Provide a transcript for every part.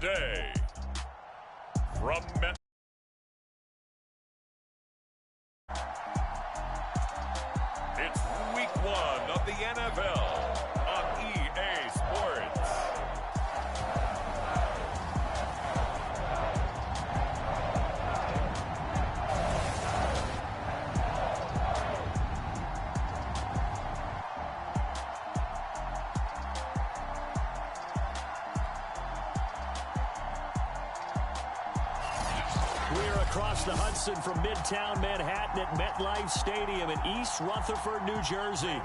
today. From it's week 1 of the NFL on EA Sports. We're across the Hudson from Midtown Manhattan at MetLife Stadium in East Rutherford, New Jersey.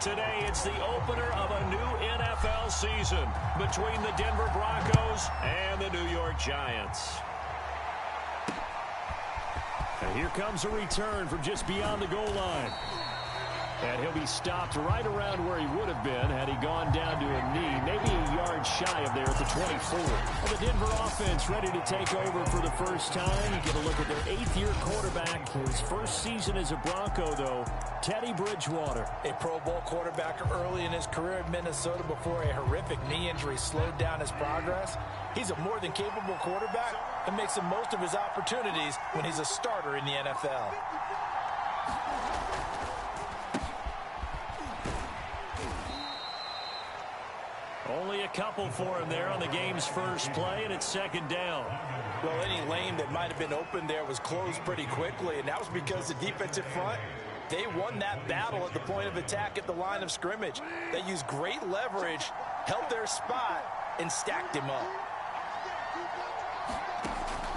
Today, it's the opener of a new NFL season between the Denver Broncos and the New York Giants. And here comes a return from just beyond the goal line. And he'll be stopped right around where he would have been had he gone down to a knee, maybe a yard shy of there at the 24. Well, the Denver offense ready to take over for the first time. You get a look at their 8th-year quarterback. His first season as a Bronco, though, Teddy Bridgewater. A Pro Bowl quarterback early in his career in Minnesota before a horrific knee injury slowed down his progress. He's a more than capable quarterback and makes the most of his opportunities when he's a starter in the NFL. Only a couple for him there on the game's first play, and it's second down. Well, any lane that might have been open there was closed pretty quickly, and that was because the defensive front, they won that battle at the point of attack at the line of scrimmage. They used great leverage, held their spot, and stacked him up.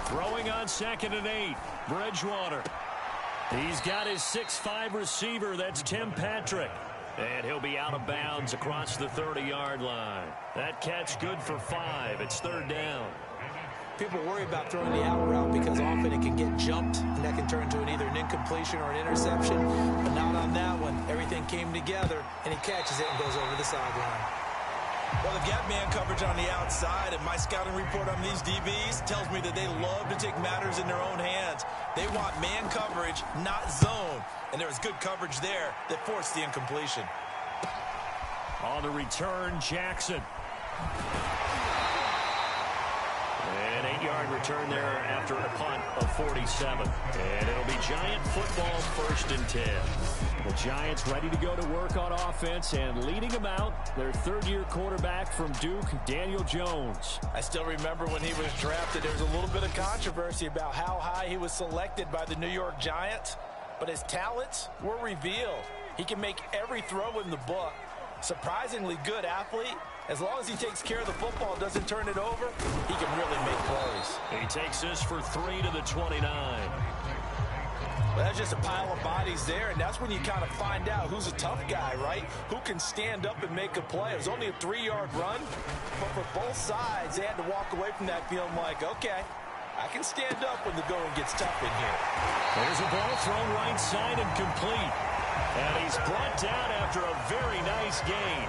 Throwing on 2nd and 8, Bridgewater. He's got his 6'5" receiver, that's Tim Patrick. And he'll be out of bounds across the 30-yard line. That catch good for 5. It's 3rd down. People worry about throwing the out route because often it can get jumped, and that can turn into either an incompletion or an interception. But not on that one. Everything came together, and he catches it and goes over the sideline. Well, they've got man coverage on the outside, and my scouting report on these DBs tells me that they love to take matters in their own hands. They want man coverage, not zone. And there was good coverage there that forced the incompletion. On the return, Jackson. An 8-yard return there after a punt of 47. And it'll be Giant football, 1st and 10. The Giants ready to go to work on offense, and leading them out, their 3rd-year quarterback from Duke, Daniel Jones. I still remember when he was drafted, there was a little bit of controversy about how high he was selected by the New York Giants, but his talents were revealed. He can make every throw in the book. Surprisingly good athlete. As long as he takes care of the football, doesn't turn it over, he can really make plays. He takes this for 3 to the 29. Well, that's just a pile of bodies there, and that's when you kind of find out who's a tough guy, right? Who can stand up and make a play. It was only a 3-yard run, but for both sides, they had to walk away from that feeling like, okay, I can stand up when the going gets tough in here. There's a ball thrown right side and complete. And he's brought down after a very nice gain.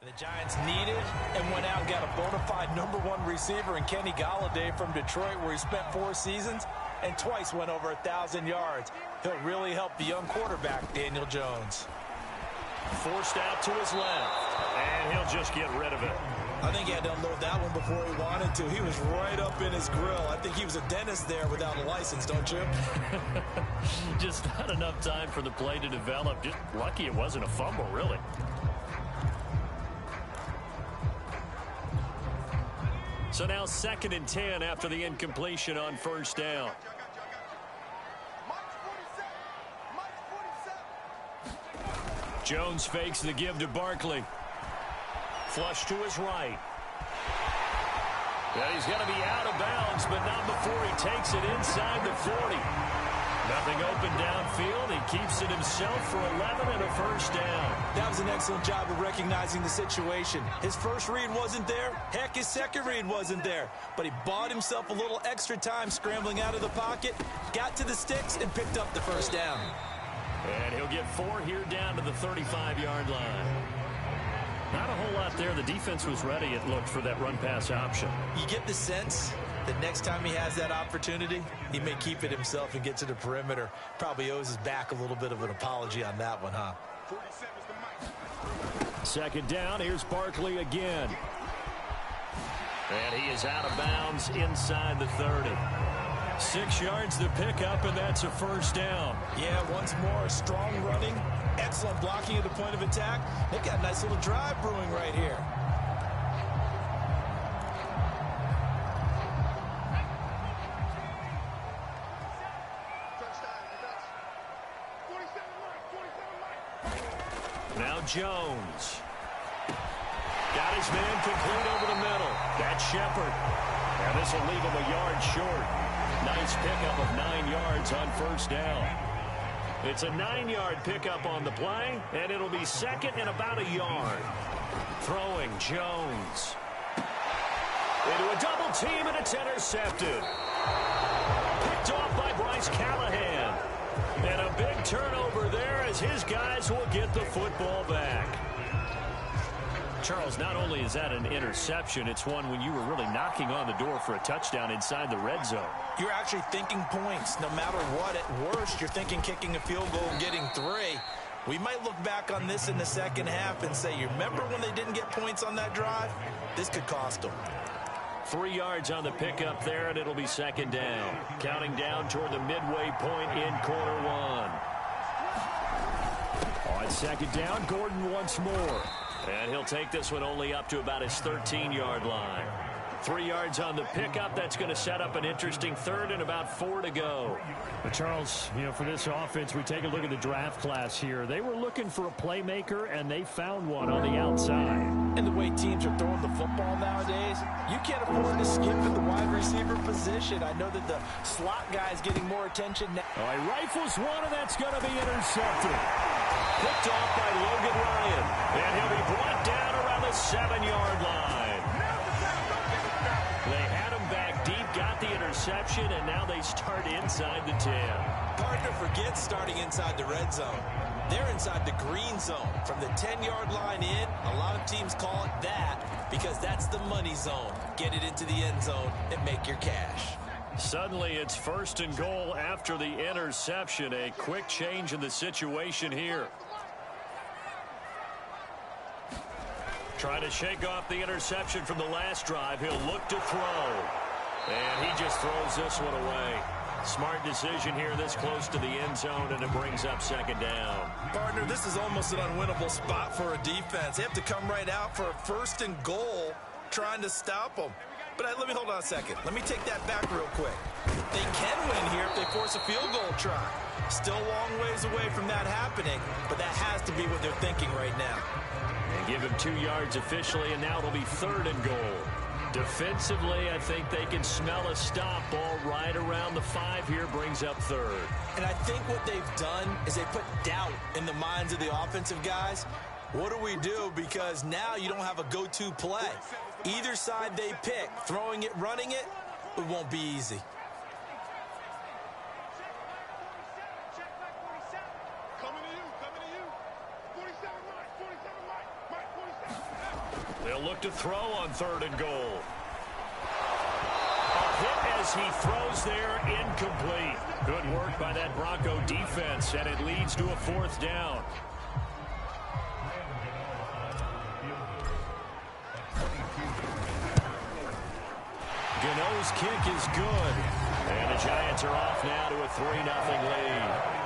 The Giants needed and went out and got a bona fide #1 receiver in Kenny Golladay from Detroit, where he spent 4 seasons and twice went over 1,000 yards. He'll really help the young quarterback, Daniel Jones. Forced out to his left, and he'll just get rid of it. I think he had to unload that one before he wanted to. He was right up in his grill. I think he was a dentist there without a license, don't you? Just not enough time for the play to develop. Just lucky it wasn't a fumble, really. So now 2nd and 10 after the incompletion on 1st down. Jones fakes the give to Barkley. Flush to his right. Yeah, he's going to be out of bounds, but not before he takes it inside the 40. Nothing open downfield. He keeps it himself for 11 and a first down. That was an excellent job of recognizing the situation. His first read wasn't there. Heck, his second read wasn't there. But he bought himself a little extra time scrambling out of the pocket, got to the sticks, and picked up the first down. And he'll get 4 here down to the 35-yard line. Not a whole lot there. The defense was ready, it looked, for that run-pass option. You get the sense that next time he has that opportunity, he may keep it himself and get to the perimeter. Probably owes his back a little bit of an apology on that one, huh? Second down, here's Barkley again. And he is out of bounds inside the 30. 6 yards to pick up, and that's a first down. Yeah, once more, strong running, excellent blocking at the point of attack. They've got a nice little drive brewing right here. Now Jones. Got his man complete over the middle. That's Shepard. And this will leave him a yard short. Nice pickup of 9 yards on first down. It's a 9-yard pickup on the play, and it'll be second and about a yard. Throwing Jones. Into a double team, and it's intercepted. Picked off by Bryce Callahan. And a big turnover there as his guys will get the football back. Charles, not only is that an interception, it's one when you were really knocking on the door for a touchdown inside the red zone. You're actually thinking points. No matter what, at worst, you're thinking kicking a field goal and getting 3. We might look back on this in the second half and say, you remember when they didn't get points on that drive? This could cost them. 3 yards on the pickup there, and it'll be second down. Counting down toward the midway point in quarter 1. On second down, Gordon once more. And he'll take this one only up to about his 13-yard line. 3 yards on the pickup. That's going to set up an interesting third and about 4 to go. But Charles, for this offense, we take a look at the draft class here. They were looking for a playmaker, and they found one on the outside. And the way teams are throwing the football nowadays, you can't afford to skip in the wide receiver position. I know that the slot guy is getting more attention now. All right, rifles one, and that's going to be intercepted. Picked off by Logan Ryan. And he'll be brought down around the 7-yard line. They had him back deep, got the interception, and now they start inside the 10. Partner forgets starting inside the red zone. They're inside the green zone. From the 10-yard line in, a lot of teams call it that because that's the money zone. Get it into the end zone and make your cash. Suddenly it's first and goal after the interception. A quick change in the situation here. Trying to shake off the interception from the last drive. He'll look to throw. And he just throws this one away. Smart decision here this close to the end zone, and it brings up second down. Partner, this is almost an unwinnable spot for a defense. They have to come right out for a first and goal trying to stop them. But let me hold on a second. Let me take that back real quick. They can win here if they force a field goal try. Still a long ways away from that happening, but that has to be what they're thinking right now. And give him 2 yards officially, and now it'll be third and goal. Defensively, I think they can smell a stop. Ball right around the 5 here, brings up third. And I think what they've done is they put doubt in the minds of the offensive guys. What do we do? Because now you don't have a go-to play. Either side they pick, throwing it, running it, it won't be easy. They'll look to throw on third and goal. A hit as he throws there, incomplete. Good work by that Bronco defense, and it leads to a fourth down. Gano's kick is good. And the Giants are off now to a 3-0 lead.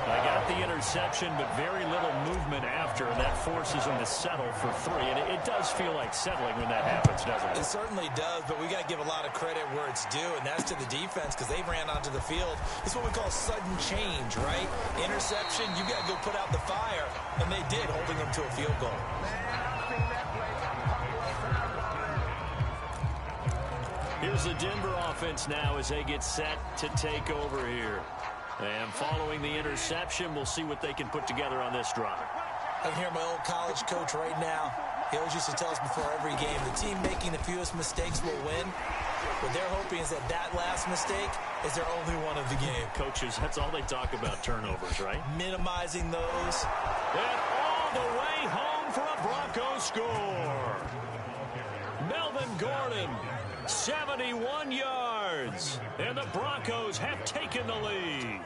They got the interception, but very little movement after, and that forces them to settle for 3. And it does feel like settling when that happens, doesn't it? It certainly does, but we got to give a lot of credit where it's due, and that's to the defense because they ran onto the field. It's what we call sudden change, right? Interception, you got to go put out the fire, and they did, holding them to a field goal. Here's the Denver offense now as they get set to take over here. And following the interception, we'll see what they can put together on this drive. I can hear my old college coach right now. He always used to tell us before every game, the team making the fewest mistakes will win. What they're hoping is that last mistake is their only one of the game. Coaches, that's all they talk about, turnovers, right? Minimizing those. And all the way home for a Broncos score. Melvin Gordon, 71 yards. And the Broncos have taken the lead.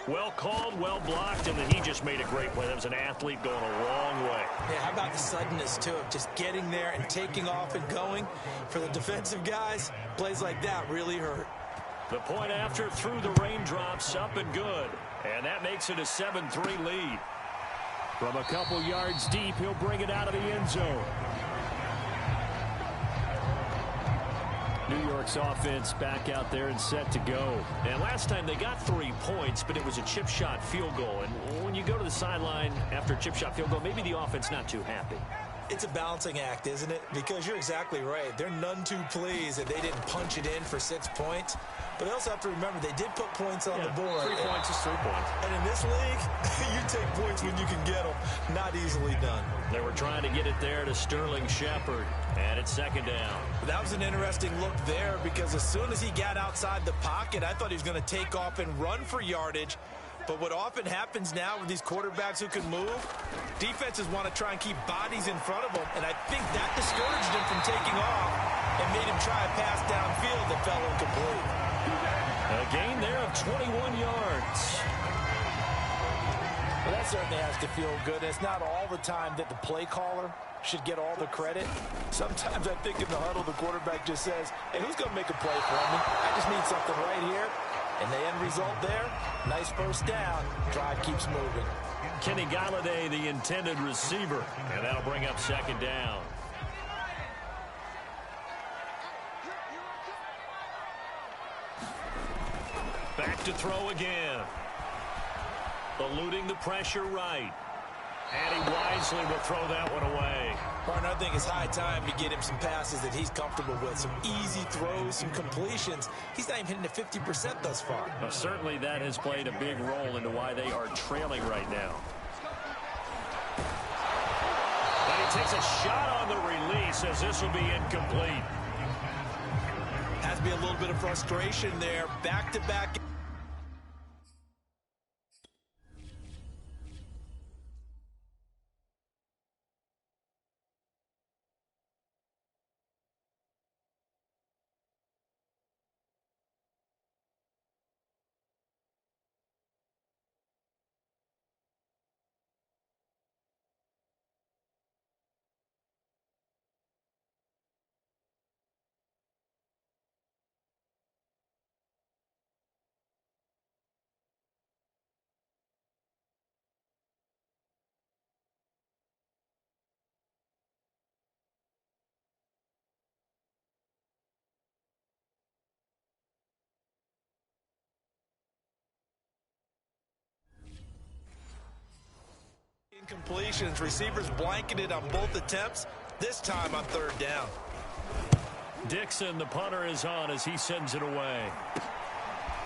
Well called, well blocked, and then he just made a great play. That was an athlete going a long way. Yeah, how about the suddenness, too, of just getting there and taking off and going? For the defensive guys, plays like that really hurt. The point after through the raindrops, up and good. And that makes it a 7-3 lead. From a couple yards deep, he'll bring it out of the end zone. New York's offense back out there and set to go. And last time they got 3 points, but it was a chip shot field goal. And when you go to the sideline after a chip shot field goal, maybe the offense not too happy. It's a balancing act, isn't it? Because you're exactly right. They're none too pleased that they didn't punch it in for 6 points. But they also have to remember they did put points on the board. 3 points is 3 points. And in this league, you take points when you can get them. Not easily done. They were trying to get it there to Sterling Shepard. And it's second down. That was an interesting look there because as soon as he got outside the pocket, I thought he was going to take off and run for yardage. But what often happens now with these quarterbacks who can move, defenses want to try and keep bodies in front of them. And I think that discouraged him from taking off and made him try a pass downfield that fell incomplete. A gain there of 21 yards. Well, that certainly has to feel good. It's not all the time that the play caller should get all the credit. Sometimes I think in the huddle, the quarterback just says, hey, who's going to make a play for me? I just need something right here. And the end result there, nice first down. Drive keeps moving. Kenny Galladay, the intended receiver. And that'll bring up second down. Back to throw again. Eluding the pressure right. And he wisely will throw that one away. Martin, I think it's high time to get him some passes that he's comfortable with. Some easy throws, some completions. He's not even hitting the 50% thus far. Well, certainly that has played a big role into why they are trailing right now. And he takes a shot on the release as this will be incomplete. Has to be a little bit of frustration there. Back-to-back. Incompletions. Receivers blanketed on both attempts, this time on third down. Dixon, the punter, is on as he sends it away.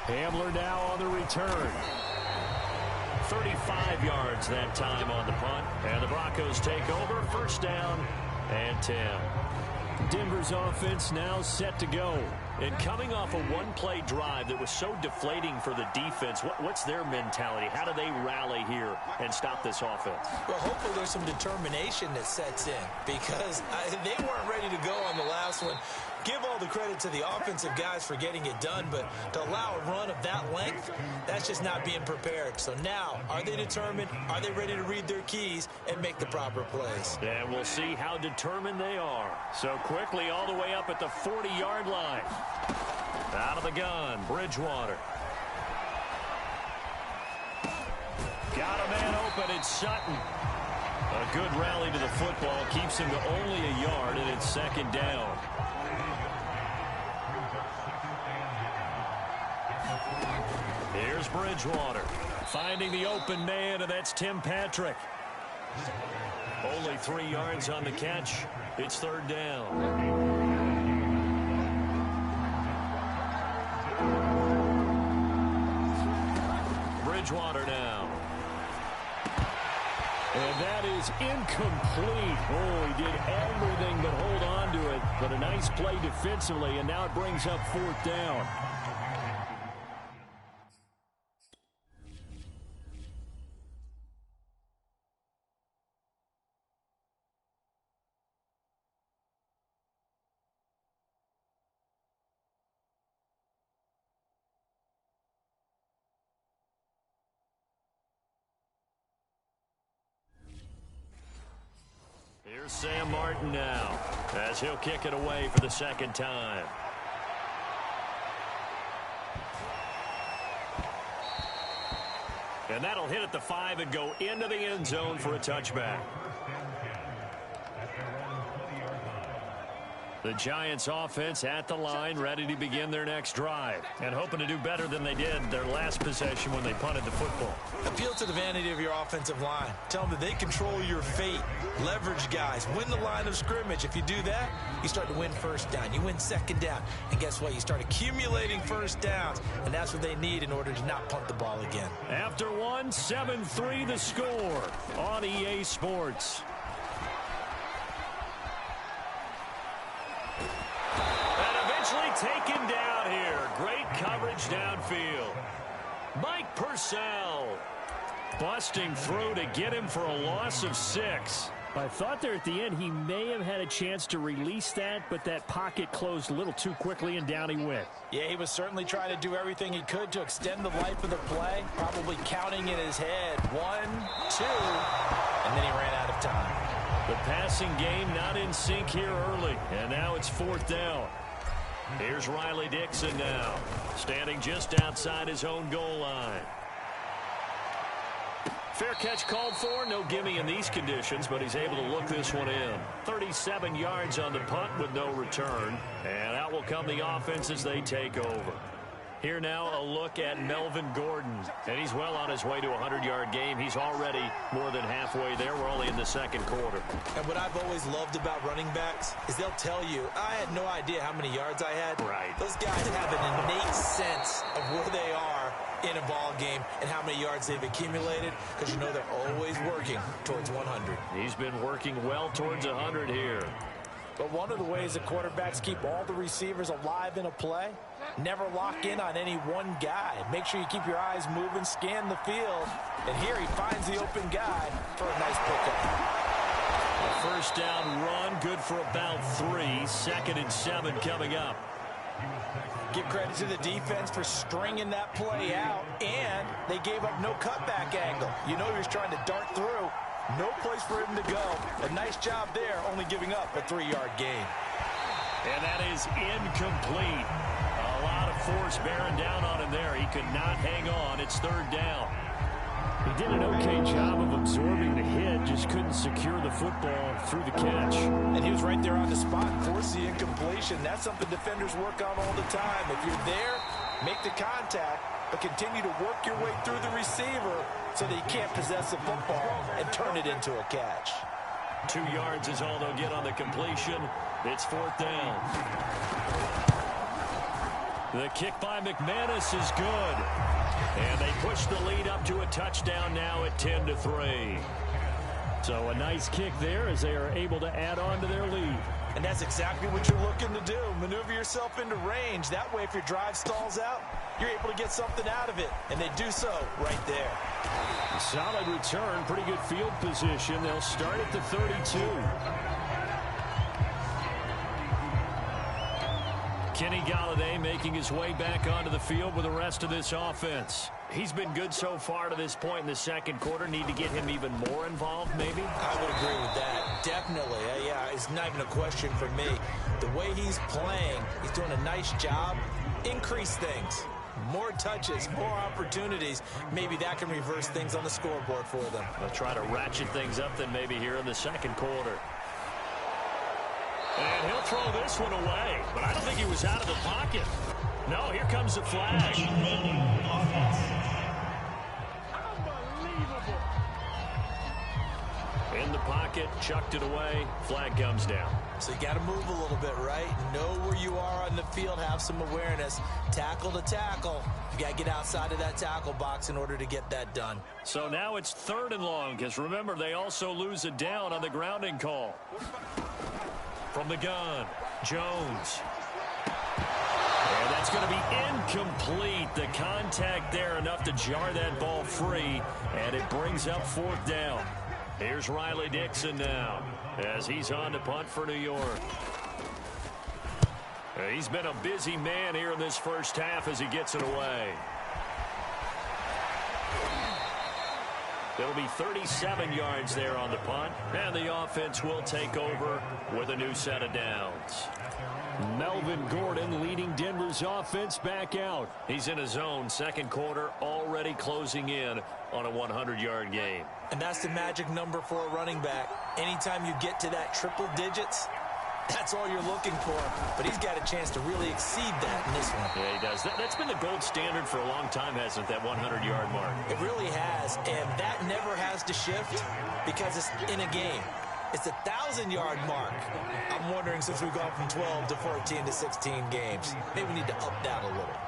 Hamler now on the return. 35 yards that time on the punt. And the Broncos take over. First down and 10. Denver's offense now set to go. And coming off a one-play drive that was so deflating for the defense, what's their mentality? How do they rally here and stop this offense? Well, hopefully there's some determination that sets in because they weren't ready to go on the last one. Give all the credit to the offensive guys for getting it done, but to allow a run of that length, that's just not being prepared. So now, are they determined? Are they ready to read their keys and make the proper plays? And we'll see how determined they are. So quickly all the way up at the 40-yard line. Out of the gun, Bridgewater. Got a man open, it's Sutton. A good rally to the football keeps him to only a yard, and it's second down. Here's Bridgewater finding the open man, and that's Tim Patrick. Only 3 yards on the catch. It's third down. Bridgewater now. And that is incomplete. Oh, he did everything but hold on to it. But a nice play defensively, and now it brings up 4th down. Here's Sam Martin now, as he'll kick it away for the 2nd time. And that'll hit at the 5 and go into the end zone for a touchback. The Giants offense at the line, ready to begin their next drive, and hoping to do better than they did their last possession when they punted the football. Appeal to the vanity of your offensive line. Tell them that they control your fate. Leverage guys. Win the line of scrimmage. If you do that, you start to win 1st down. You win 2nd down. And guess what? You start accumulating 1st downs. And that's what they need in order to not punt the ball again. After one, 7-3 the score on EA Sports. Taken down here. Great coverage downfield. Mike Purcell busting through to get him for a loss of 6. I thought there at the end he may have had a chance to release that, but that pocket closed a little too quickly, and down he went. Yeah, he was certainly trying to do everything he could to extend the life of the play, probably counting in his head 1, 2, and then he ran out of time. The passing game not in sync here early, and now it's 4th down. Here's Riley Dixon now, standing just outside his own goal line. Fair catch called for. No gimme in these conditions, but he's able to look this one in. 37 yards on the punt with no return. And out will come the offense as they take over. Here now a look at Melvin Gordon. And he's well on his way to a 100-yard game. He's already more than halfway there. We're only in the 2nd quarter. And what I've always loved about running backs is they'll tell you, I had no idea how many yards I had. Right. Those guys have an innate sense of where they are in a ball game and how many yards they've accumulated, because you know they're always working towards 100. He's been working well towards 100 here. But one of the ways that quarterbacks keep all the receivers alive in a play, never lock in on any one guy. Make sure you keep your eyes moving, scan the field. And here he finds the open guy for a nice pickup. A 1st down run, good for about 3. 2nd and 7 coming up. Give credit to the defense for stringing that play out, and they gave up no cutback angle. You know he was trying to dart through. No place for him to go. A nice job there, only giving up a 3-yard gain. And that is incomplete. A lot of force bearing down on him there. He could not hang on. It's 3rd down. He did an okay job of absorbing the hit, just couldn't secure the football through the catch. And he was right there on the spot, force the incompletion. That's something defenders work on all the time. If you're there, make the contact, but continue to work your way through the receiver so that he can't possess the football and turn it into a catch. 2 yards is all they'll get on the completion. It's 4th down. The kick by McManus is good. And they push the lead up to a touchdown now at 10-3. So a nice kick there as they are able to add on to their lead. And that's exactly what you're looking to do. Maneuver yourself into range. That way, if your drive stalls out, you're able to get something out of it. And they do so right there. Solid return, pretty good field position. They'll start at the 32. Kenny Golladay making his way back onto the field with the rest of this offense. He's been good so far to this point in the 2nd quarter. Need to get him even more involved, maybe? I would agree with that. Definitely. Yeah, it's not even a question for me. The way he's playing, he's doing a nice job. Increase things. More touches, more opportunities. Maybe that can reverse things on the scoreboard for them. They'll try to ratchet things up then maybe here in the 2nd quarter. And he'll throw this one away. But I don't think he was out of the pocket. No, here comes the flag. In the pocket, chucked it away, flag comes down. So you got to move a little bit, right? Know where you are on the field, have some awareness. Tackle to tackle. You got to get outside of that tackle box in order to get that done. So now it's 3rd and long, because remember, they also lose it down on the grounding call. From the gun, Jones. And that's going to be incomplete. The contact there enough to jar that ball free, and it brings up 4th down. Here's Riley Dixon now as he's on to punt for New York. He's been a busy man here in this first half as he gets it away. It'll be 37 yards there on the punt, and the offense will take over with a new set of downs. Melvin Gordon leading Denver's offense back out. He's in his zone, 2nd quarter, already closing in on a 100-yard game. And that's the magic number for a running back. Anytime you get to that triple digits, that's all you're looking for. But he's got a chance to really exceed that in this one. Yeah, he does. That's been the gold standard for a long time, hasn't it, that 100-yard mark? It really has, and that never has to shift because it's in a game. It's a 1,000-yard mark. I'm wondering, since we've gone from 12 to 14 to 16 games, maybe we need to up that a little.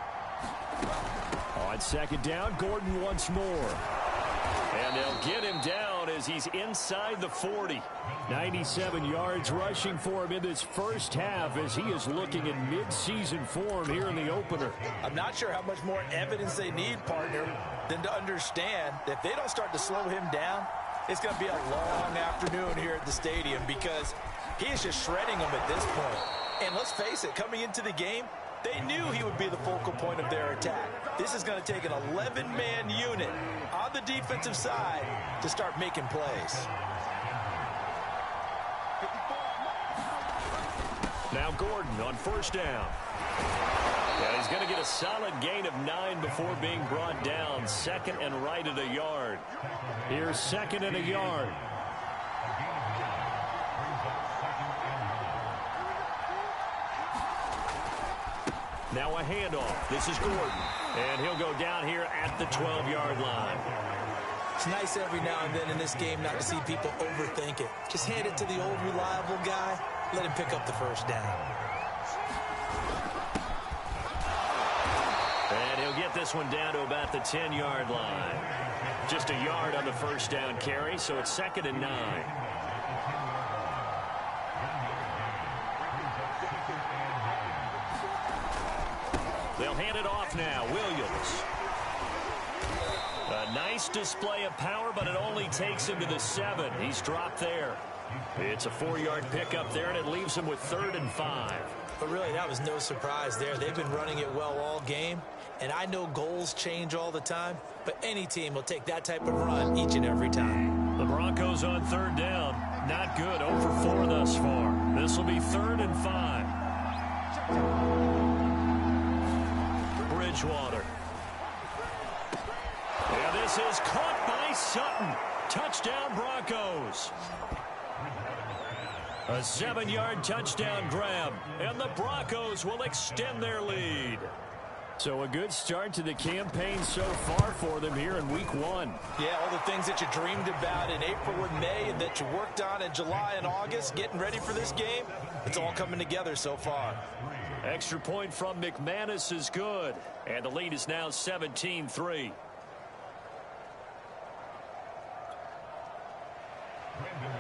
On 2nd down, Gordon once more. And they'll get him down as he's inside the 40. 97 yards rushing for him in this first half as he is looking in mid-season form here in the opener. I'm not sure how much more evidence they need, partner, than to understand that if they don't start to slow him down, it's going to be a long afternoon here at the stadium because he is just shredding them at this point. And let's face it, coming into the game, they knew he would be the focal point of their attack. This is going to take an 11-man unit on the defensive side to start making plays. Now Gordon on 1st down. Yeah, he's going to get a solid gain of 9 before being brought down. 2nd and right at a yard. Here's 2nd and a yard. Now a handoff. This is Gordon. And he'll go down here at the 12-yard line. It's nice every now and then in this game not to see people overthink it. Just hand it to the old reliable guy. Let him pick up the 1st down. And he'll get this one down to about the 10-yard line. Just a yard on the 1st down carry, so it's 2nd and 9. They'll hand it off now. Williams. A nice display of power, but it only takes him to the 7. He's dropped there. It's a 4-yard pickup there, and it leaves him with 3rd and 5. But really, that was no surprise there. They've been running it well all game. And I know goals change all the time, but any team will take that type of run each and every time. The Broncos on 3rd down. Not good. 0 for 4 thus far. This will be 3rd and 5. Bridgewater. Yeah, this is caught by Sutton. Touchdown, Broncos. A 7-yard touchdown grab, and the Broncos will extend their lead. So a good start to the campaign so far for them here in week 1. Yeah, all the things that you dreamed about in April and May and that you worked on in July and August, getting ready for this game, it's all coming together so far. Extra point from McManus is good, and the lead is now 17-3.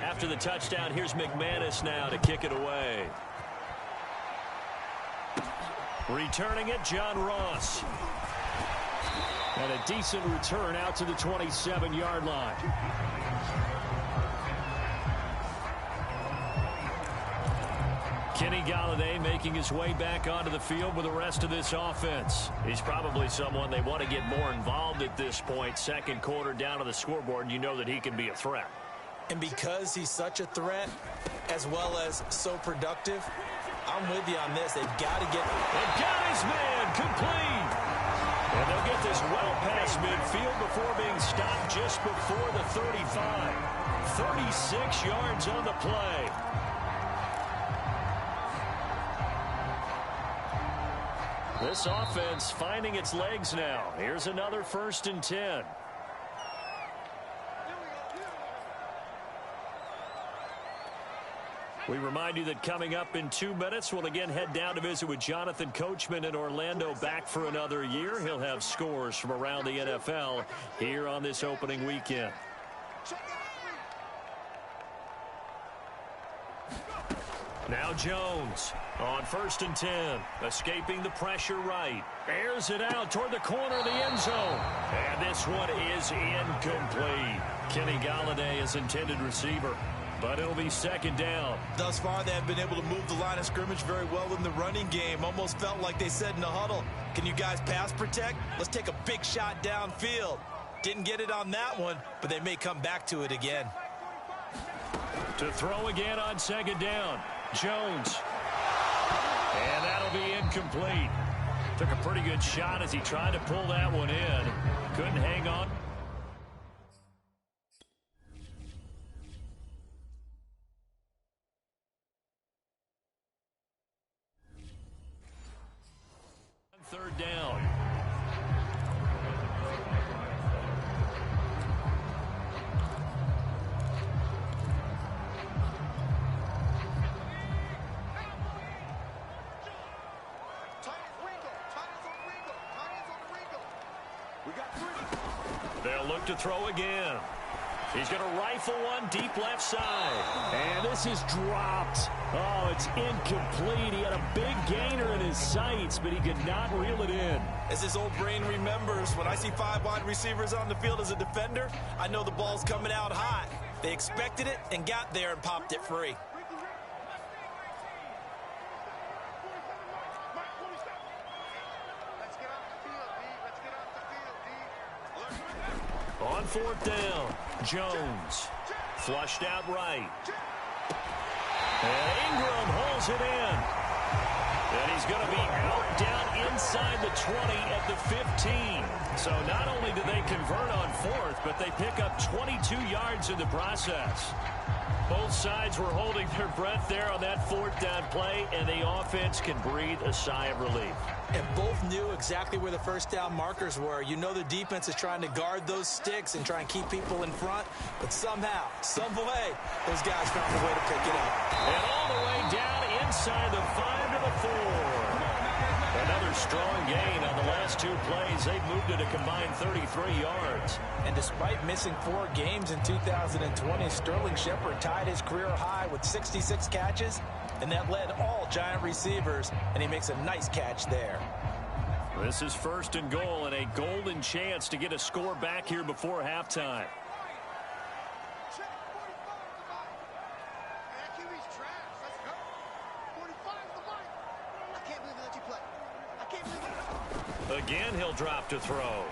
After the touchdown, here's McManus now to kick it away. Returning it, John Ross. And a decent return out to the 27-yard line. Kenny Golladay making his way back onto the field with the rest of this offense. He's probably someone they want to get more involved at this point. 2nd quarter down on the scoreboard, and you know that he can be a threat. And because he's such a threat, as well as so productive, I'm with you on this. They've got to get... They've got his man complete. And they'll get this well past midfield before being stopped just before the 35. 36 yards on the play. This offense finding its legs now. Here's another 1st and 10. We remind you that coming up in 2 minutes, we'll again head down to visit with Jonathan Coachman in Orlando, back for another year. He'll have scores from around the NFL here on this opening weekend. Now Jones on 1st and 10, escaping the pressure right. Airs it out toward the corner of the end zone. And this one is incomplete. Kenny Golladay is intended receiver, but it'll be 2nd down. Thus far, they have been able to move the line of scrimmage very well in the running game. Almost felt like they said in the huddle, can you guys pass protect? Let's take a big shot downfield. Didn't get it on that one, but they may come back to it again. To throw again on 2nd down. Jones. And that'll be incomplete. Took a pretty good shot as he tried to pull that one in. Couldn't hang on. Third down. They'll look to throw again. He's going to rifle one deep left side. And this is dropped. Oh, it's incomplete. He had a big gainer in his sights, but he could not reel it in. As his old brain remembers, when I see 5 wide receivers on the field as a defender, I know the ball's coming out hot. They expected it and got there and popped it free. On 4th down, Jones flushed out right. And Ingram holds it in. And he's going to be out down inside the 20 at the 15. So not only do they convert on 4th, but they pick up 22 yards in the process. Both sides were holding their breath there on that 4th down play, and the offense can breathe a sigh of relief. And both knew exactly where the 1st down markers were. You know the defense is trying to guard those sticks and try and keep people in front, but somehow, some way, those guys found a way to pick it up. And all the way down inside the 5 to the 4. Another strong gain on the last 2 plays. They've moved it a combined 33 yards. And despite missing 4 games in 2020, Sterling Shepard tied his career high with 66 catches, and that led all Giant receivers, and he makes a nice catch there. This is 1st and goal, and a golden chance to get a score back here before halftime. Again, he'll drop to throw.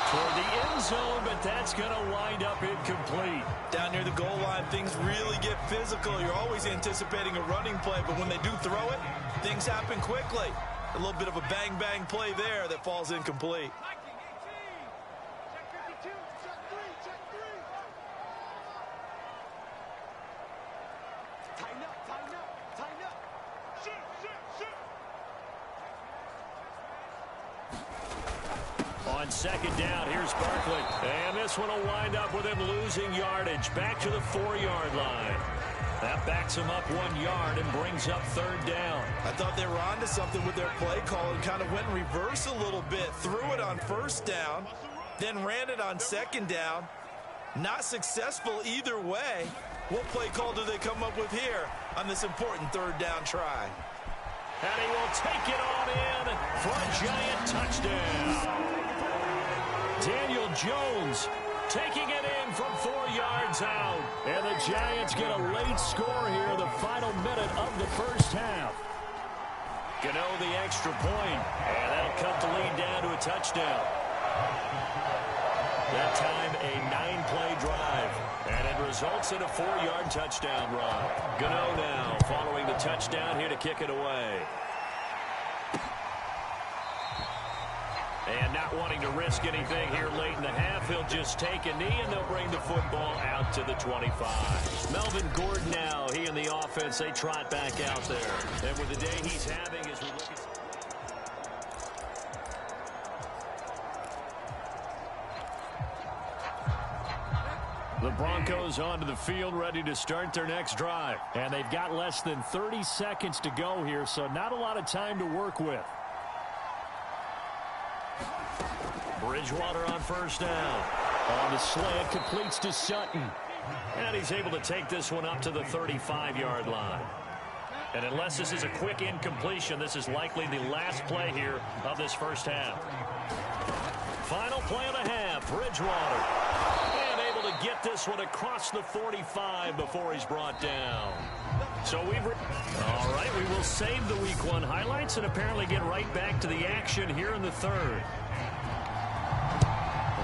Toward the end zone, but that's going to wind up incomplete. Down near the goal line, things really get physical. You're always anticipating a running play, but when they do throw it, things happen quickly. A little bit of a bang-bang play there that falls incomplete. On 2nd down, here's Barkley. And this one will wind up with him losing yardage. Back to the 4-yard line. That backs him up 1 yard and brings up 3rd down. I thought they were onto something with their play call and kind of went in reverse a little bit. Threw it on 1st down, then ran it on 2nd down. Not successful either way. What play call do they come up with here on this important 3rd down try? And he will take it on in for a Giant touchdown. Daniel Jones taking it in from 4 yards out. And the Giants get a late score here in the final minute of the 1st half. Gano the extra point, and that'll cut the lead down to a touchdown. That time a 9-play drive, and it results in a 4-yard touchdown run. Gano now following the touchdown here to kick it away. And not wanting to risk anything here late in the half, he'll just take a knee, and they'll bring the football out to the 25. Melvin Gordon now, he and the offense, they trot back out there. And with the day he's having as we look at... The Broncos onto the field, ready to start their next drive. And they've got less than 30 seconds to go here, so not a lot of time to work with. Bridgewater on first down. On the slant, completes to Sutton. And he's able to take this one up to the 35-yard line. And unless this is a quick incompletion, this is likely the last play here of this first half. Final play of the half, Bridgewater. And able to get this one across the 45 before he's brought down. So all right, we will save the Week 1 highlights and apparently get right back to the action here in the third.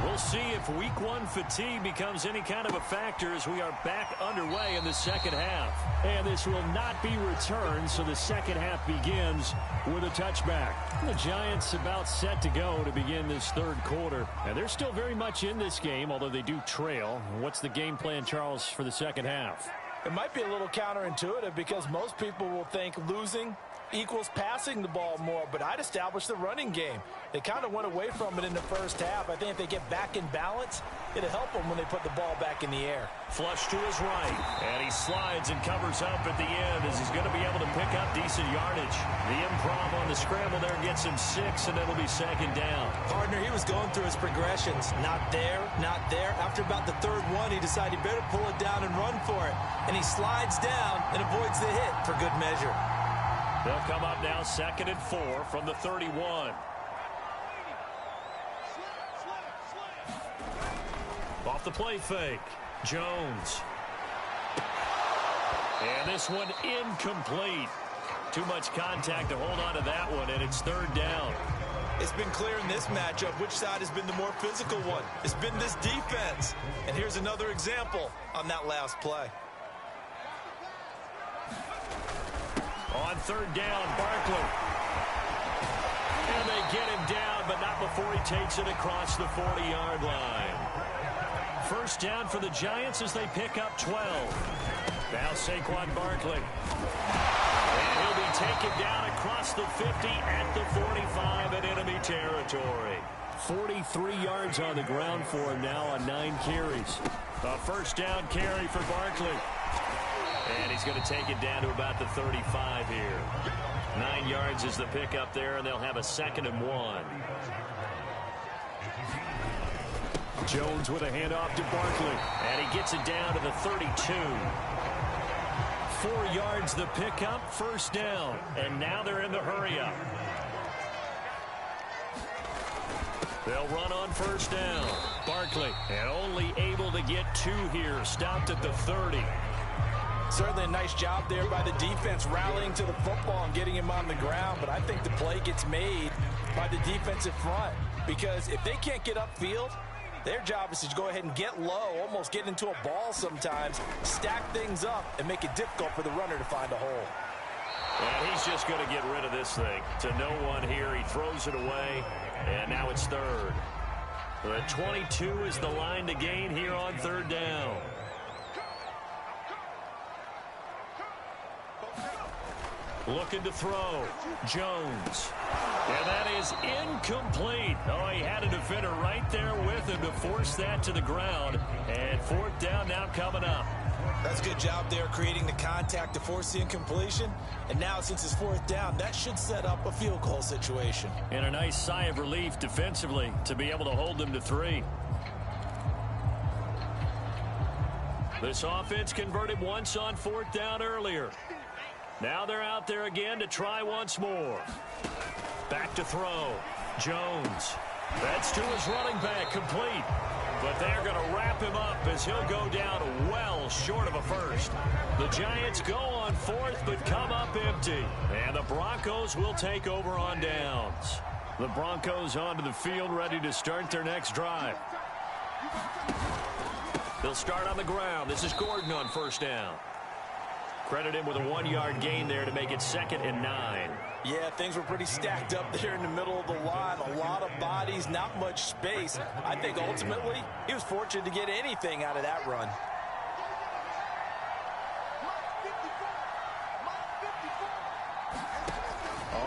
We'll see if Week 1 fatigue becomes any kind of a factor as we are back underway in the second half. And this will not be returned, so the second half begins with a touchback. The Giants about set to go to begin this third quarter. And they're still very much in this game, although they do trail. What's the game plan, Charles, for the second half? It might be a little counterintuitive because most people will think losing equals passing the ball more, but I'd establish the running game. They kind of went away from it in the first half. I think if they get back in balance, it'll help them when they put the ball back in the air. Flush to his right, and he slides and covers up at the end as he's going to be able to pick up decent yardage. The improv on the scramble there gets him 6, and it'll be second down. Partner, he was going through his progressions. Not there, not there. After about the third one, he decided he better pull it down and run for it. And he slides down and avoids the hit for good measure. They'll come up now 2nd and 4 from the 31. Off the play fake, Jones. And this one incomplete. Too much contact to hold on to that one, and it's third down. It's been clear in this matchup which side has been the more physical one. It's been this defense. And here's another example on that last play. On third down, Barkley. And they get him down, but not before he takes it across the 40-yard line. First down for the Giants as they pick up 12. Now Saquon Barkley. And he'll be taken down across the 50 at the 45 in enemy territory. 43 yards on the ground for him now on 9 carries. A first down carry for Barkley. And he's going to take it down to about the 35 here. 9 yards is the pickup there, and they'll have a 2nd and 1. Jones with a handoff to Barkley. And he gets it down to the 32. 4 yards the pickup, first down. And now they're in the hurry-up. They'll run on first down. Barkley, and only able to get 2 here. Stopped at the 30. Certainly a nice job there by the defense rallying to the football and getting him on the ground, but I think the play gets made by the defensive front because if they can't get upfield, their job is to go ahead and get low, almost get into a ball sometimes, stack things up, and make it difficult for the runner to find a hole. And he's just going to get rid of this thing to no one here. He throws it away, and now it's third. The 22 is the line to gain here on third down. Looking to throw. Jones. And that is incomplete. Oh, he had a defender right there with him to force that to the ground. And fourth down now coming up. That's a good job there creating the contact to force the incompletion. And now since it's fourth down, that should set up a field goal situation. And a nice sigh of relief defensively to be able to hold them to 3. This offense converted once on fourth down earlier. Now they're out there again to try once more. Back to throw. Jones. That's to his running back, complete. But they're going to wrap him up as he'll go down well short of a first. The Giants go on fourth but come up empty. And the Broncos will take over on downs. The Broncos onto the field ready to start their next drive. They'll start on the ground. This is Gordon on first down. Credit him with a 1-yard gain there to make it 2nd and 9. Yeah, things were pretty stacked up there in the middle of the line. A lot of bodies, not much space. I think ultimately he was fortunate to get anything out of that run.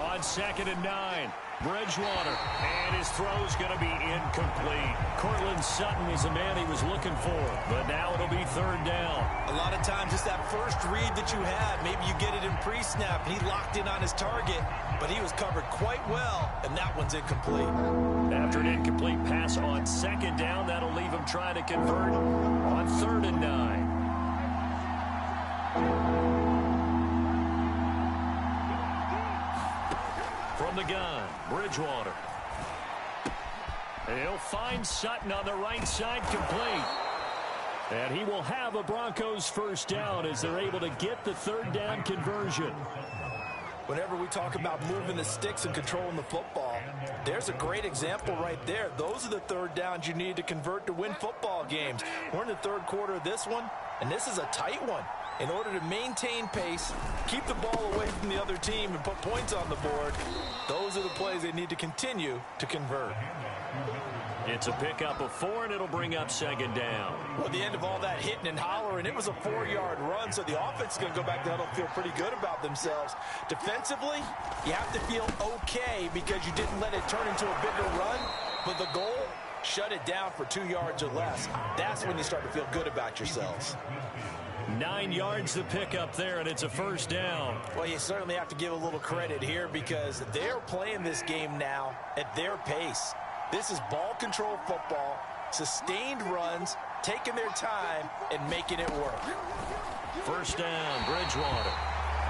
On on 2nd and 9. Bridgewater, and his throw's going to be incomplete. Courtland Sutton was the man he was looking for, but now it'll be 3rd down. A lot of times it's that first read that you have. Maybe you get it in pre-snap. He locked in on his target, but he was covered quite well, and that one's incomplete. After an incomplete pass on 2nd down, that'll leave him trying to convert on 3rd and 9. From the gun, Bridgewater. And he'll find Sutton on the right side, complete. And he will have a Broncos 1st down as they're able to get the 3rd down conversion. Whenever we talk about moving the sticks and controlling the football, there's a great example right there. Those are the 3rd downs you need to convert to win football games. We're in the 3rd quarter of this one, and this is a tight one. In order to maintain pace, keep the ball away from the other team, and put points on the board, those are the plays they need to continue to convert. It's a pickup of 4, and it'll bring up 2nd down. Well, at the end of all that hitting and hollering, it was a 4-yard run, so the offense is going to go back to huddle, feel pretty good about themselves. Defensively, you have to feel okay because you didn't let it turn into a bigger run, but the goal, shut it down for 2 yards or less. That's when you start to feel good about yourselves. 9 yards to pick up there, and it's a 1st down. Well, you certainly have to give a little credit here because they're playing this game now at their pace. This is ball control football, sustained runs, taking their time, and making it work. 1st down, Bridgewater.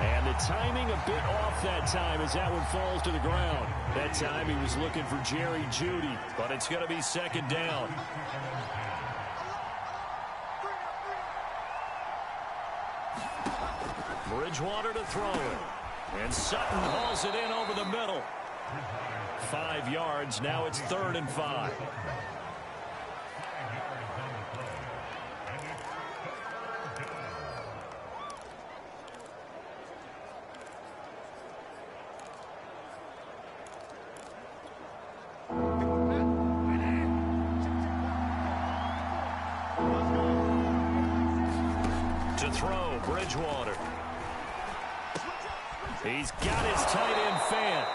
And the timing a bit off that time as that one falls to the ground. That time he was looking for Jerry Jeudy, but it's going to be 2nd down. Bridgewater to throw it. And Sutton hauls it in over the middle. 5 yards. Now it's 3rd and 5. To throw, Bridgewater. He's got his tight end fan.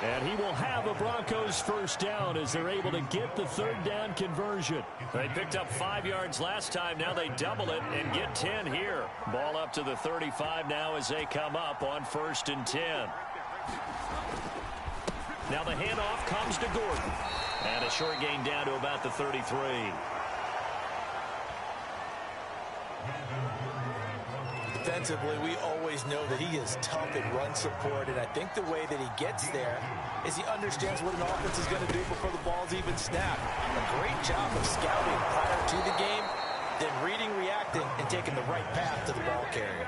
And he will have a Broncos 1st down as they're able to get the 3rd down conversion. They picked up 5 yards last time. Now they double it and get 10 here. Ball up to the 35 now as they come up on 1st and 10. Now the handoff comes to Gordon. And a short gain down to about the 33. Defensively, we always know that he is tough at run support, and I think the way that he gets there is he understands what an offense is going to do before the ball's even snapped. A great job of scouting prior to the game, then reading, reacting, and taking the right path to the ball carrier.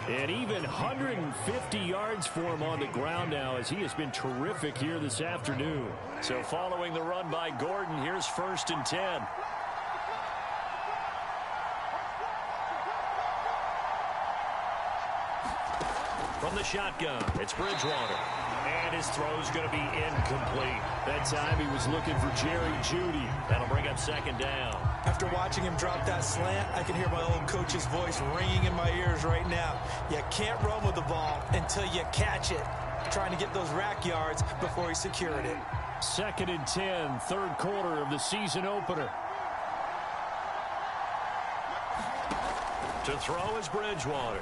And even 150 yards for him on the ground now as he has been terrific here this afternoon. So following the run by Gordon, here's 1st and 10. From the shotgun, it's Bridgewater. And his throw's going to be incomplete. That time he was looking for Jerry Jeudy. That'll bring up 2nd down. After watching him drop that slant, I can hear my old coach's voice ringing in my ears right now. You can't run with the ball until you catch it. Trying to get those rack yards before he secured it. 2nd and 10, 3rd quarter of the season opener. To throw is Bridgewater.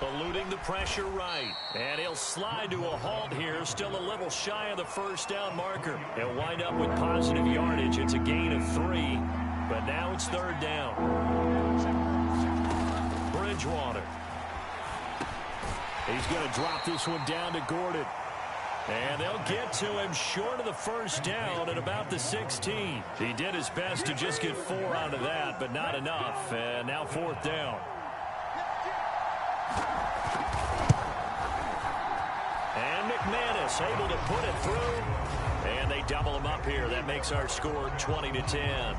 Eluding the pressure right. And he'll slide to a halt here. Still a little shy of the 1st down marker. He'll wind up with positive yardage. It's a gain of 3. But now it's 3rd down. Bridgewater. He's going to drop this one down to Gordon. And they'll get to him short of the 1st down at about the 16. He did his best to just get 4 out of that, but not enough. And now 4th down. And McManus able to put it through. And they double him up here. That makes our score 20-10.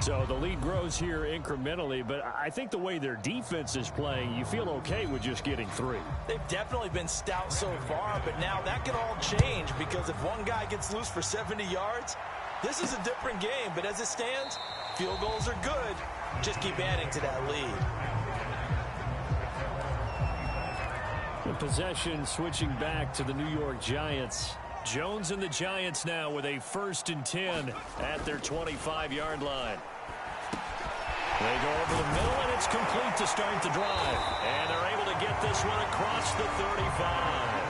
So the lead grows here incrementally, but I think the way their defense is playing, you feel okay with just getting 3. They've definitely been stout so far, but now that can all change because if one guy gets loose for 70 yards, this is a different game. But as it stands, field goals are good. just keep adding to that lead. The possession switching back to the New York Giants. Jones and the Giants now with a 1st and 10 at their 25-yard line. They go over the middle, and it's complete to start the drive. And they're able to get this one across the 35.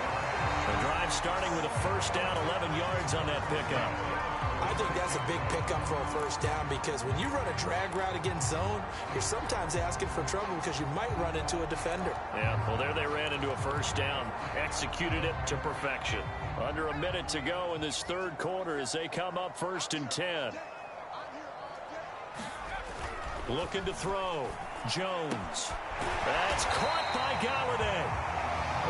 The drive starting with a 1st down, 11 yards on that pickup. I think that's a big pickup for a 1st down, because when you run a drag route against zone, you're sometimes asking for trouble because you might run into a defender. Yeah, well, there they ran into a 1st down, executed it to perfection. Under a minute to go in this 3rd quarter as they come up 1st and 10. Looking to throw. Jones. That's caught by Galladay.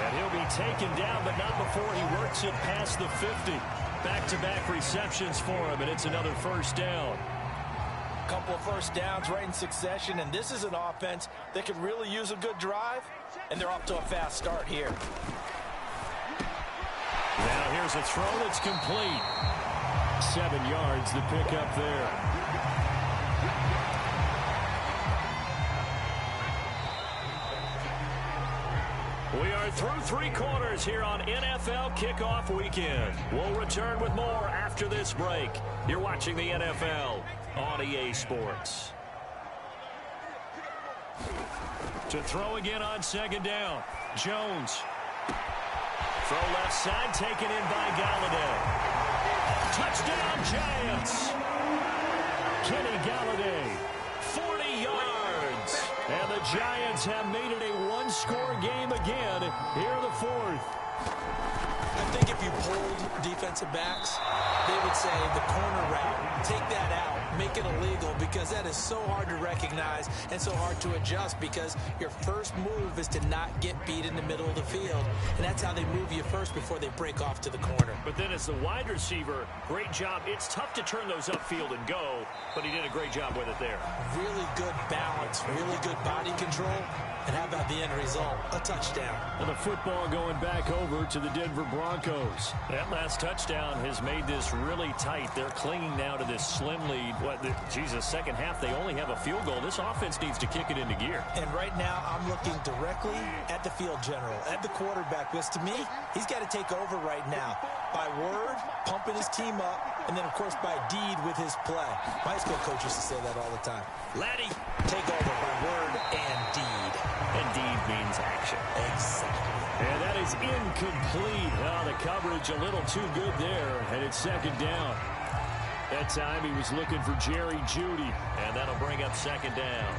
And he'll be taken down, but not before he works it past the 50. Back-to-back receptions for him, and it's another 1st down. Couple of 1st downs right in succession, and this is an offense that could really use a good drive, and they're off to a fast start here. Now here's a throw that's complete. 7 yards the pickup there. We are through 3 quarters here on NFL Kickoff Weekend. We'll return with more after this break. You're watching the NFL on EA Sports. To throw again on 2nd down. Jones. Throw left side, taken in by Galladay. Touchdown, Giants. Kenny Galladay, 40 yards. And the Giants have made it a 1-score game again here in the 4th. I think if you polled defensive backs, they would say the corner route, take that out, make it illegal, because that is so hard to recognize and so hard to adjust, because your first move is to not get beat in the middle of the field, and that's how they move you first before they break off to the corner. But then as the wide receiver, great job. It's tough to turn those upfield and go, but he did a great job with it there. Really good balance, really good body control. And how about the end result? A touchdown. And the football going back over to the Denver Broncos. That last touchdown has made this really tight. They're clinging now to this slim lead. Second half, they only have a field goal. This offense needs to kick it into gear. And right now, I'm looking directly at the field general, at the quarterback, because to me, he's got to take over right now. By word, pumping his team up, and then, of course, by deed with his play. My high school coach used to say that all the time. Laddie, take over by word and deed. And deed means action. Exactly. And that is incomplete. Oh, the coverage a little too good there, and it's 2nd down. That time he was looking for Jerry Jeudy, and that'll bring up 2nd down.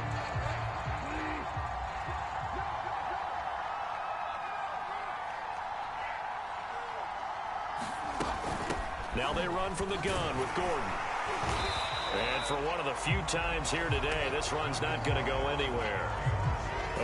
Now they run from the gun with Gordon. And for one of the few times here today, this run's not going to go anywhere.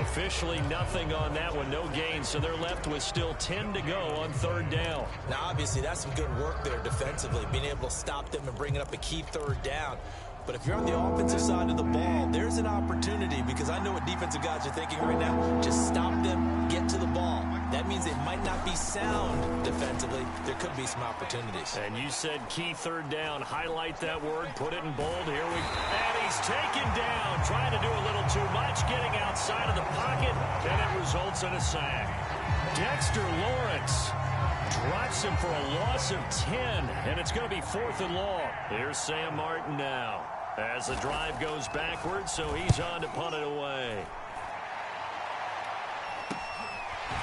Officially nothing on that one, no gain, so they're left with still 10 to go on 3rd down. Now, obviously, that's some good work there defensively, being able to stop them and bringing up a key 3rd down. But if you're on the offensive side of the ball, there's an opportunity, because I know what defensive guys are thinking right now. Just stop them, get to the ball. That means they might not be sound defensively. There could be some opportunities. And you said key 3rd down. Highlight that word, put it in bold. Here we go. And he's taken down, trying to do a little too much, getting outside of the pocket, and it results in a sack. Dexter Lawrence drops him for a loss of 10, and it's going to be 4th and long. Here's Sam Martin now as the drive goes backwards, so he's on to punt it away.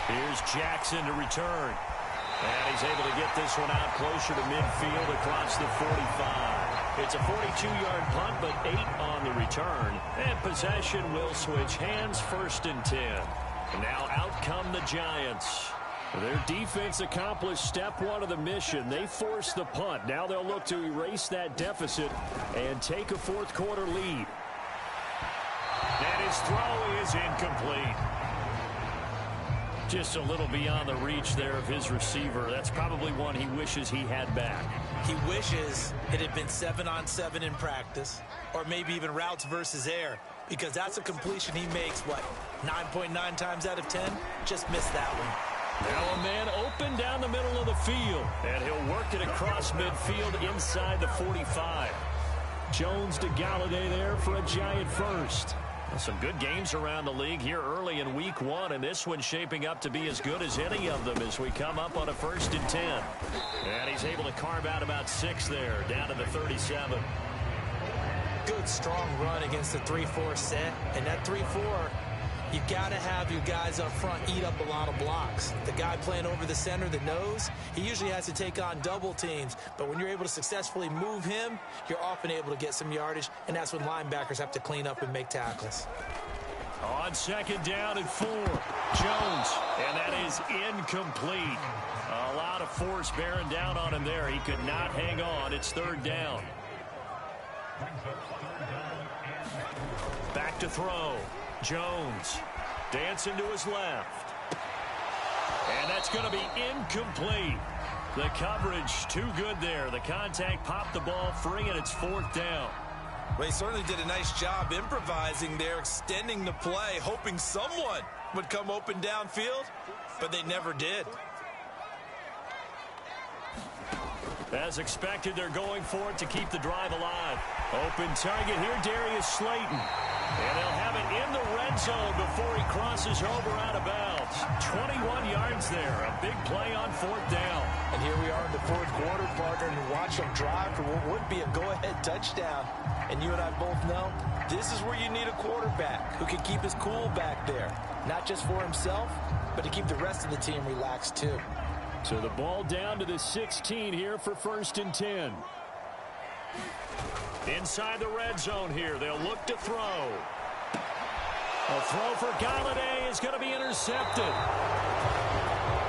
Here's Jackson to return. And he's able to get this one out closer to midfield across the 45. It's a 42-yard punt, but 8 on the return. And possession will switch hands, 1st and 10. And now out come the Giants. Their defense accomplished step 1 of the mission. They forced the punt. Now they'll look to erase that deficit and take a 4th quarter lead. And his throw is incomplete. Just a little beyond the reach there of his receiver. That's probably one he wishes he had back. He wishes it had been 7-on-7 in practice, or maybe even routes versus air, because that's a completion he makes, 9.9 times out of 10? Just missed that one. Now a man open down the middle of the field, and he'll work it across midfield inside the 45. Jones to Galladay there for a Giant first. Some good games around the league here early in week 1, and this one's shaping up to be as good as any of them as we come up on a 1st and 10. And he's able to carve out about 6 there, down to the 37. Good, strong run against the 3-4 set, and that 3-4, you got to have your guys up front eat up a lot of blocks. The guy playing over the center, the nose, he usually has to take on double teams. But when you're able to successfully move him, you're often able to get some yardage, and that's when linebackers have to clean up and make tackles. On 2nd down and 4, Jones, and that is incomplete. A lot of force bearing down on him there. He could not hang on. It's 3rd down. Back to throw. Jones dancing to his left. And that's going to be incomplete. The coverage too good there. The contact popped the ball free, and it's 4th down. Well, he certainly did a nice job improvising there, extending the play, hoping someone would come open downfield, but they never did. As expected, they're going for it to keep the drive alive. Open target here, Darius Slayton. And they'll have it in the red zone before he crosses over out of bounds. 21 yards there. A big play on 4th down. And here we are in the 4th quarter, partner, and watch them drive for what would be a go-ahead touchdown. And you and I both know this is where you need a quarterback who can keep his cool back there. Not just for himself, but to keep the rest of the team relaxed too. So the ball down to the 16 here for 1st and 10. Inside the red zone here, they'll look to throw. A throw for Galladay is going to be intercepted.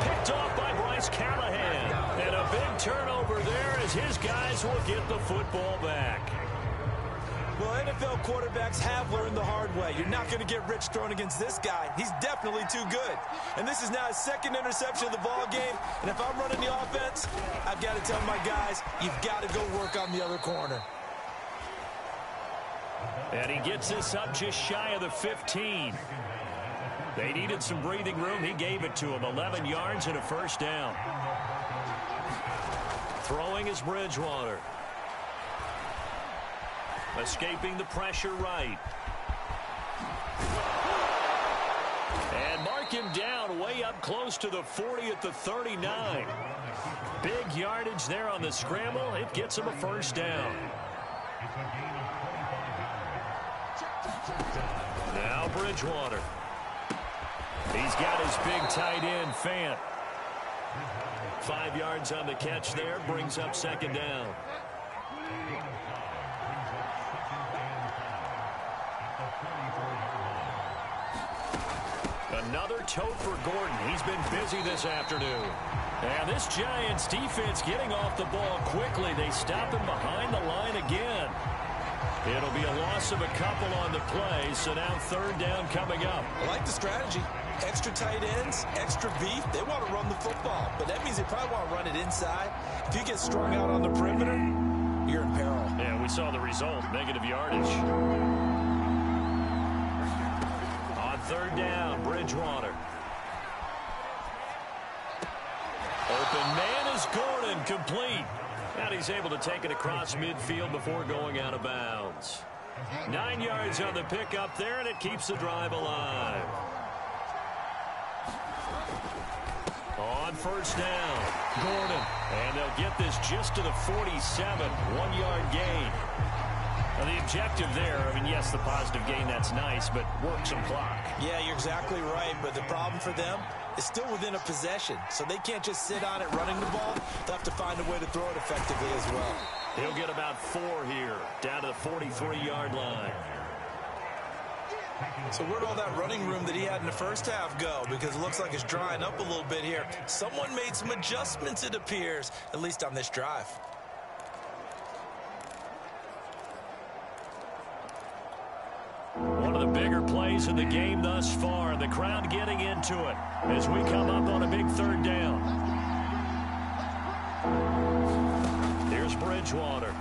Picked off by Bryce Callahan. And a big turnover there as his guys will get the football back. Well, NFL quarterbacks have learned the hard way. You're not going to get rich thrown against this guy. He's definitely too good. And this is now his 2nd interception of the ball game. And if I'm running the offense, I've got to tell my guys, you've got to go work on the other corner. And he gets this up just shy of the 15. They needed some breathing room. He gave it to him. 11 yards and a 1st down. Throwing is Bridgewater. Escaping the pressure right. And mark him down way up close to the 40 at the 39. Big yardage there on the scramble. It gets him a 1st down. Now Bridgewater. He's got his big tight end, Fant. 5 yards on the catch there. Brings up 2nd down. Another tote for Gordon. He's been busy this afternoon. And this Giants defense getting off the ball quickly. They stop him behind the line again. It'll be a loss of a couple on the play, so now 3rd down coming up. I like the strategy. Extra tight ends, extra beef. They want to run the football, but that means they probably want to run it inside. If you get strung out on the perimeter, you're in peril. Yeah, we saw the result. Negative yardage. On 3rd down, Bridgewater. Open man is Gordon, complete. And he's able to take it across midfield before going out of bounds. 9 yards on the pickup there, and it keeps the drive alive. On 1st down, Gordon. And they'll get this just to the 47, 1-yard gain. Now the objective there, I mean, yes, the positive gain, that's nice, but work some clock. Yeah, you're exactly right, but the problem for them is still within a possession, so they can't just sit on it running the ball. They'll have to find a way to throw it effectively as well. He'll get about 4 here, down to the 43-yard line. So where'd all that running room that he had in the first half go? Because it looks like it's drying up a little bit here. Someone made some adjustments, it appears, at least on this drive. One of the bigger plays in the game thus far. The crowd getting into it as we come up on a big 3rd down. Here's Bridgewater.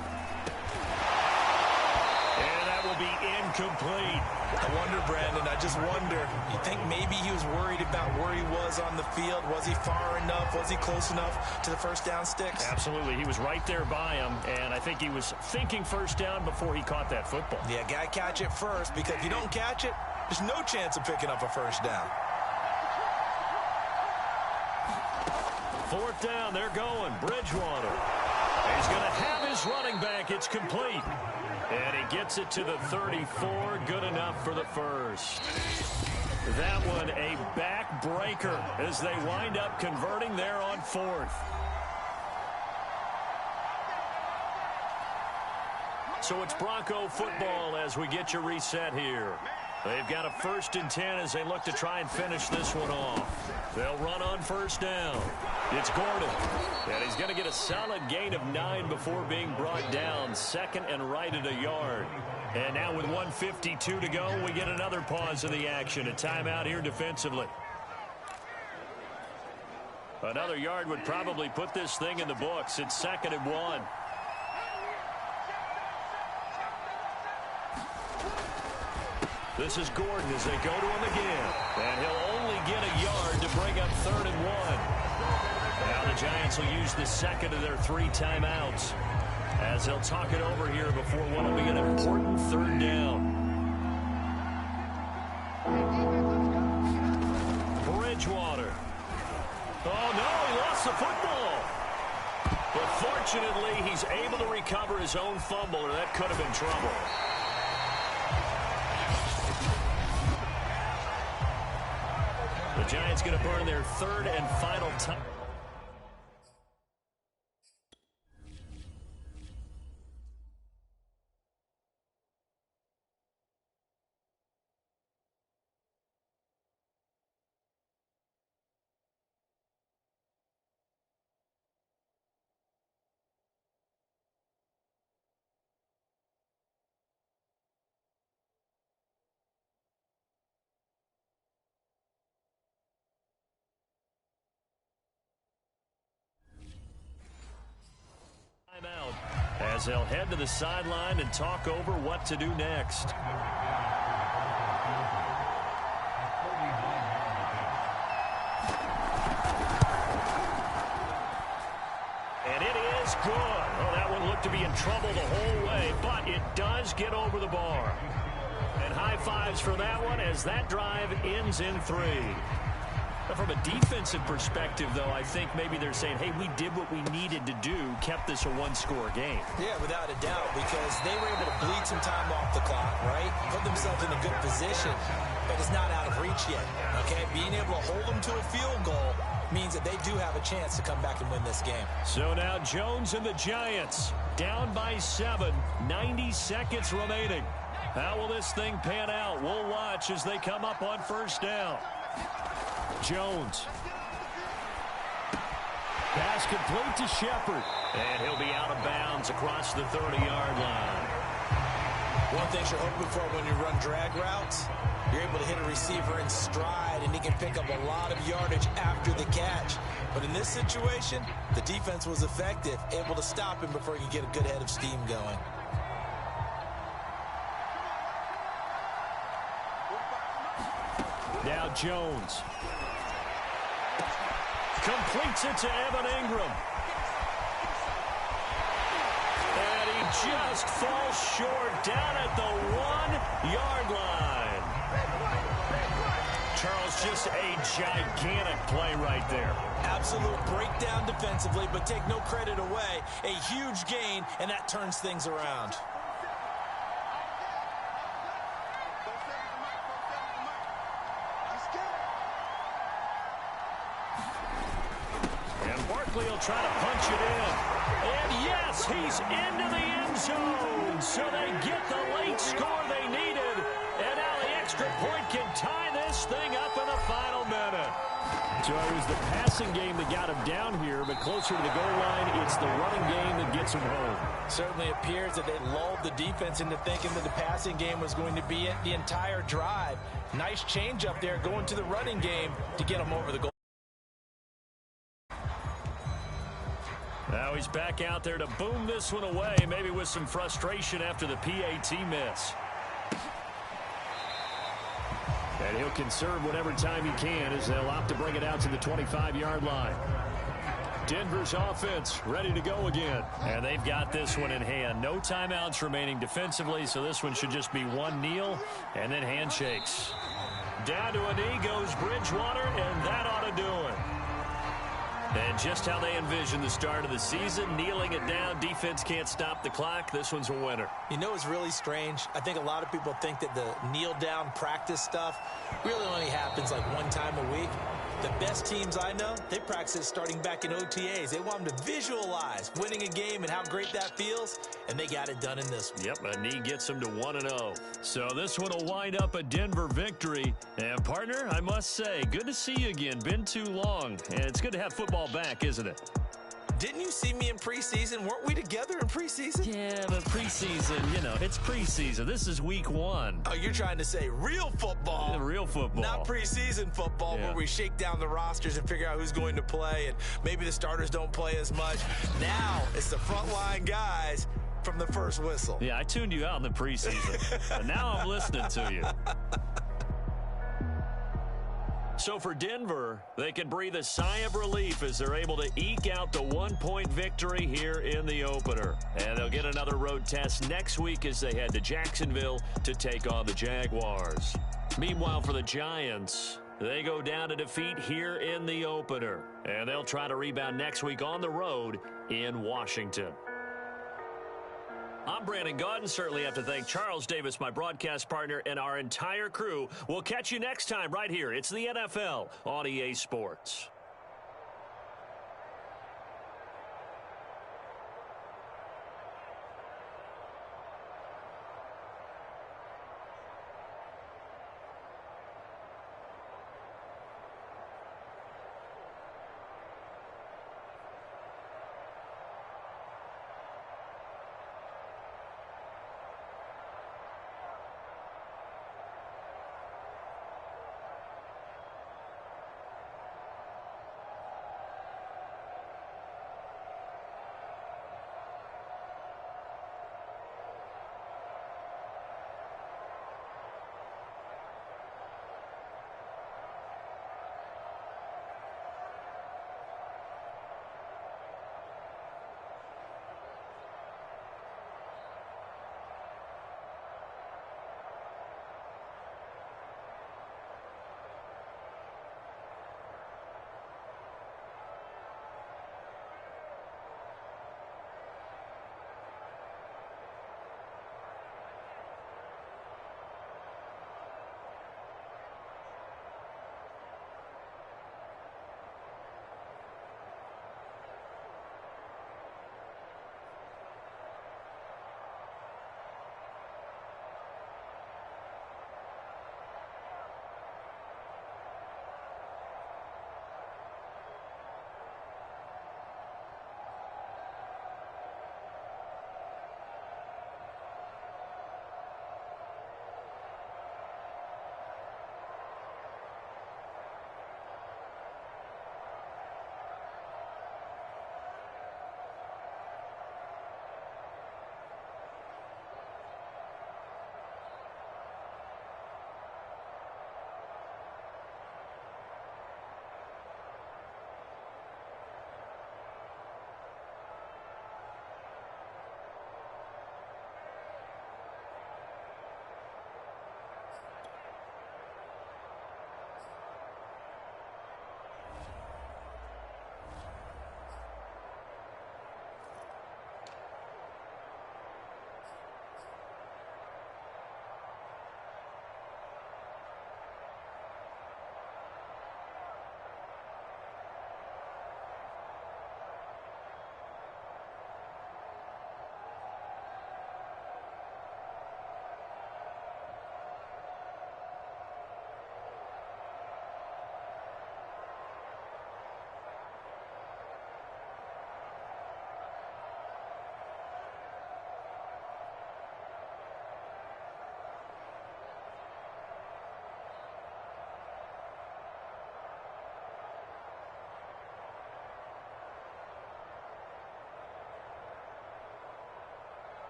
And that will be incomplete. I wonder, Brandon, I just wonder, you think maybe he was worried about where he was on the field? Was he far enough? Was he close enough to the first down sticks? Absolutely. He was right there by him, and I think he was thinking first down before he caught that football. Yeah, got to catch it first, because if you don't catch it, there's no chance of picking up a first down. Fourth down, they're going. Bridgewater. He's going to have his running back. It's complete. And he gets it to the 34. Good enough for the first. That one a backbreaker as they wind up converting there on fourth. So it's Bronco football as we get you reset here. They've got a 1st and 10 as they look to try and finish this one off. They'll run on first down. It's Gordon. And he's going to get a solid gain of 9 before being brought down. 2nd and right at a yard. And now with 1:52 to go, we get another pause of the action. A timeout here defensively. Another yard would probably put this thing in the books. It's 2nd and 1. This is Gordon as they go to him again. And he'll only get a yard to bring up 3rd and 1. Now the Giants will use the second of their 3 timeouts as they'll talk it over here before what will be an important 3rd down. Bridgewater. Oh, no, he lost the football. But fortunately, he's able to recover his own fumble, or that could have been trouble. The Giants going to burn their 3rd and final time. As they'll head to the sideline and talk over what to do next. And it is good. Oh, that one looked to be in trouble the whole way, but it does get over the bar. And high fives for that one as that drive ends in 3. From a defensive perspective, though, I think maybe they're saying, hey, we did what we needed to do, kept this a 1-score game. Yeah, without a doubt, because they were able to bleed some time off the clock, right? Put themselves in a good position, but it's not out of reach yet, okay? Being able to hold them to a field goal means that they do have a chance to come back and win this game. So now Jones and the Giants down by 7, 90 seconds remaining. How will this thing pan out? We'll watch as they come up on first down. Jones. Pass complete to Shepard. And he'll be out of bounds across the 30-yard line. One thing you're hoping for when you run drag routes, you're able to hit a receiver in stride, and he can pick up a lot of yardage after the catch. But in this situation, the defense was effective, able to stop him before he could get a good head of steam going. Now Jones. Completes it to Evan Ingram. And he just falls short down at the 1-yard line. Charles, just a gigantic play right there. Absolute breakdown defensively, but take no credit away. A huge gain, and that turns things around. He'll try to punch it in. And yes, he's into the end zone. So they get the late score they needed. And now the extra point can tie this thing up in the final minute. So it was the passing game that got him down here, but closer to the goal line, it's the running game that gets him home. Certainly appears that they lulled the defense into thinking that the passing game was going to be it the entire drive. Nice change up there going to the running game to get him over the goal. Now he's back out there to boom this one away, maybe with some frustration after the PAT miss. And he'll conserve whatever time he can as they'll opt to bring it out to the 25-yard line. Denver's offense ready to go again. And they've got this one in hand. No timeouts remaining defensively, so this one should just be one kneel and then handshakes. Down to a knee goes Bridgewater, and that ought to do it. And just how they envision the start of the season, kneeling it down, defense can't stop the clock. This one's a winner. You know, it's really strange. I think a lot of people think that the kneel-down practice stuff really only happens like one time a week. The best teams I know, they practice it starting back in OTAs. They want them to visualize winning a game and how great that feels, and they got it done in this one. Yep, a knee gets them to 1-0. So this one will wind up a Denver victory. And, partner, I must say, good to see you again. Been too long. And it's good to have football back, isn't it? Didn't you see me in preseason? Weren't we together in preseason? Yeah, but preseason, you know, it's preseason. This is week 1. Oh, you're trying to say real football. Yeah, real football. Not preseason football where we shake down the rosters and figure out who's going to play, and maybe the starters don't play as much. Now it's the frontline guys from the first whistle. Yeah, I tuned you out in the preseason, but now I'm listening to you. So for Denver, they can breathe a sigh of relief as they're able to eke out the 1-point victory here in the opener. And they'll get another road test next week as they head to Jacksonville to take on the Jaguars. Meanwhile, for the Giants, they go down to defeat here in the opener. And they'll try to rebound next week on the road in Washington. I'm Brandon Gaudin. Certainly have to thank Charles Davis, my broadcast partner, and our entire crew. We'll catch you next time right here. It's the NFL on EA Sports.